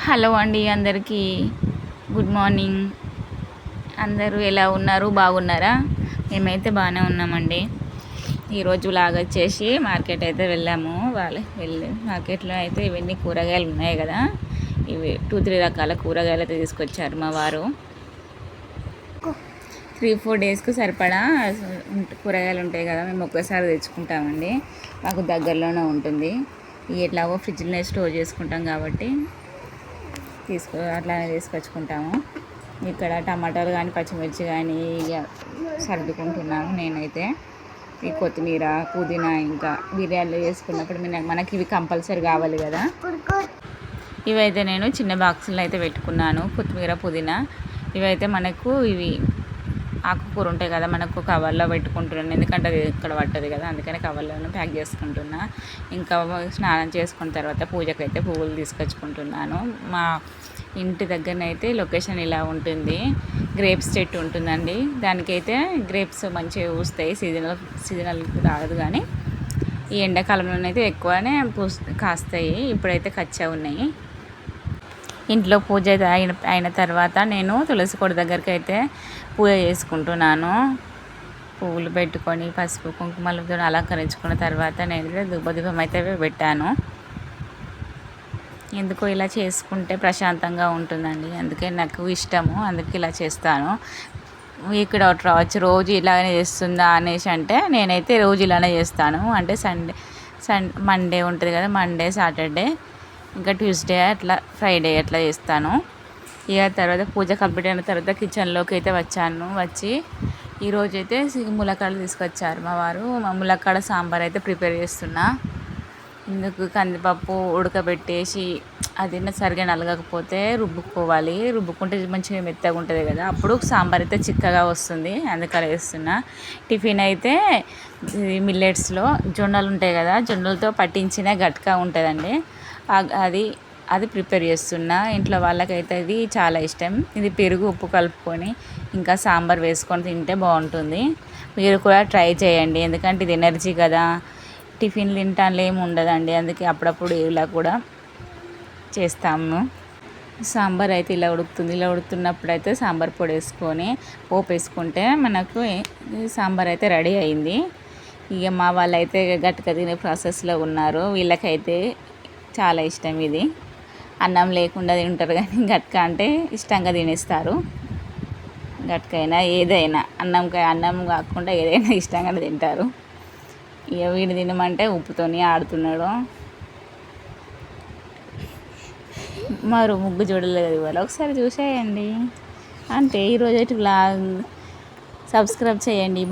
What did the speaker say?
Hello అండి, అందరికీ good morning. అందరూ ఎలా ఉన్నారు? బాగున్నారా? మేమైతే బాగానే ఉన్నామండి. ఈరోజు వచ్చేసి మార్కెట్ అయితే వెళ్ళాము. వెళ్ళి మార్కెట్లో అయితే ఇవన్నీ కూరగాయలు ఉన్నాయి కదా, ఇవి 2-3 రకాల కూరగాయలు అయితే తీసుకొచ్చారు మా వారు. 3-4 డేస్కి సరిపడా కూరగాయలు ఉంటాయి కదా, మేము ఒక్కసారి తెచ్చుకుంటామండి. మాకు దగ్గరలోనే ఉంటుంది. ఎట్లాగో ఫ్రిడ్జ్లో స్టోర్ చేసుకుంటాం కాబట్టి అట్లానే తీసుకొచ్చుకుంటాము. ఇక్కడ టమాటాలు కానీ పచ్చిమిర్చి కానీ ఇక సర్దుకుంటున్నాము. నేనైతే ఈ కొత్తిమీర, పుదీనా, ఇంకా బిర్యానీలో వేసుకున్నప్పుడు మనకి ఇవి కంపల్సరీ కావాలి కదా. ఇవైతే నేను చిన్న బాక్సుల్లో అయితే పెట్టుకున్నాను. కొత్తిమీర, పుదీనా ఇవైతే మనకు ఇవి ఆకుకూర ఉంటాయి కదా, మనకు కవర్లో పెట్టుకుంటున్నాను. ఎందుకంటే అది ఇక్కడ పట్టదు కదా, అందుకని కవర్లోనే ప్యాక్ చేసుకుంటున్నా. ఇంకా స్నానం చేసుకున్న తర్వాత పూజకైతే పువ్వులు తీసుకొచ్చుకుంటున్నాను. మా ఇంటి దగ్గరనైతే లొకేషన్ ఇలా ఉంటుంది. గ్రేప్స్ చెట్టు ఉంటుందండి. దానికైతే గ్రేప్స్ మంచిగా పూస్తాయి. సీజనల్ రాదు, కానీ ఈ ఎండాకాలంలోనైతే ఎక్కువనే కాస్తాయి. ఇప్పుడైతే కచ్చా ఉన్నాయి. ఇంట్లో పూజ అయితే అయిన తర్వాత నేను తులసి కోట దగ్గరికి అయితే పూజ చేసుకుంటున్నాను. పువ్వులు పెట్టుకొని పసుపు కుంకుమలతో అలంకరించుకున్న తర్వాత నేను ధూపదీపం అయితే పెట్టాను. ఎందుకో ఇలా చేసుకుంటే ప్రశాంతంగా ఉంటుందండి, అందుకే నాకు ఇష్టము, అందుకే ఇలా చేస్తాను. మీకు డౌట్ రావచ్చు, రోజు ఇలానే చేస్తుందా అనేసి. అంటే నేనైతే రోజు ఇలానే చేస్తాను. అంటే మండే ఉంటుంది కదా, మండే, సాటర్డే, ఇంకా ట్యూస్డే, అట్లా ఫ్రైడే అట్లా చేస్తాను. ఇక తర్వాత పూజ కంప్లీట్ అయిన తర్వాత కిచెన్లోకి అయితే వచ్చి ఈరోజైతే ములక్కాడలు తీసుకొచ్చారు మా వారు. ములక్కాడ సాంబార్ అయితే ప్రిపేర్ చేస్తున్నా. ఇందుకు కందిపప్పు ఉడకబెట్టేసి అది సరిగా నలగకపోతే రుబ్బుకోవాలి. రుబ్బుకుంటే మంచిగా మెత్తగా ఉంటుంది కదా, అప్పుడు సాంబార్ అయితే చిక్కగా వస్తుంది. అందుకని వేస్తున్నా. టిఫిన్ అయితే మిల్లెట్స్లో జొన్నలు ఉంటాయి కదా, జొన్నలతో పట్టించిన గట్కా ఉంటుందండి, అది ప్రిపేర్ చేస్తున్నా. ఇంట్లో వాళ్ళకైతే ఇది చాలా ఇష్టం. ఇది పెరుగు, ఉప్పు కలుపుకొని ఇంకా సాంబార్ వేసుకొని తింటే బాగుంటుంది. మీరు కూడా ట్రై చేయండి, ఎందుకంటే ఇది ఎనర్జీ కదా. టిఫిన్ తింటానులో ఏమి ఉండదండి, అందుకే అప్పుడప్పుడు ఇలా కూడా చేస్తాము. సాంబార్ అయితే ఇలా ఉడుకుతుంది. ఇలా ఉడుకుతున్నప్పుడు అయితే సాంబార్ పొడి వేసుకొని పోపు వేసుకుంటే మనకు సాంబార్ అయితే రెడీ అయింది. ఇక మా వాళ్ళైతే గట్టిగా తినే ప్రాసెస్లో ఉన్నారు. వీళ్ళకైతే చాలా ఇష్టం ఇది. అన్నం లేకుండా తింటారు, కానీ గట్క అంటే ఇష్టంగా తినేస్తారు. గట్కైనా ఏదైనా అన్నం కాకుండా ఏదైనా ఇష్టంగానే తింటారు. ఇక వీడు తినమంటే ఉప్పుతోని ఆడుతున్నాడు. మరో ముగ్గు చూడలేదు ఇవాళ, ఒకసారి చూసేయండి. అంటే ఈరోజు వ్లాగ్ సబ్స్క్రైబ్ చేయండి.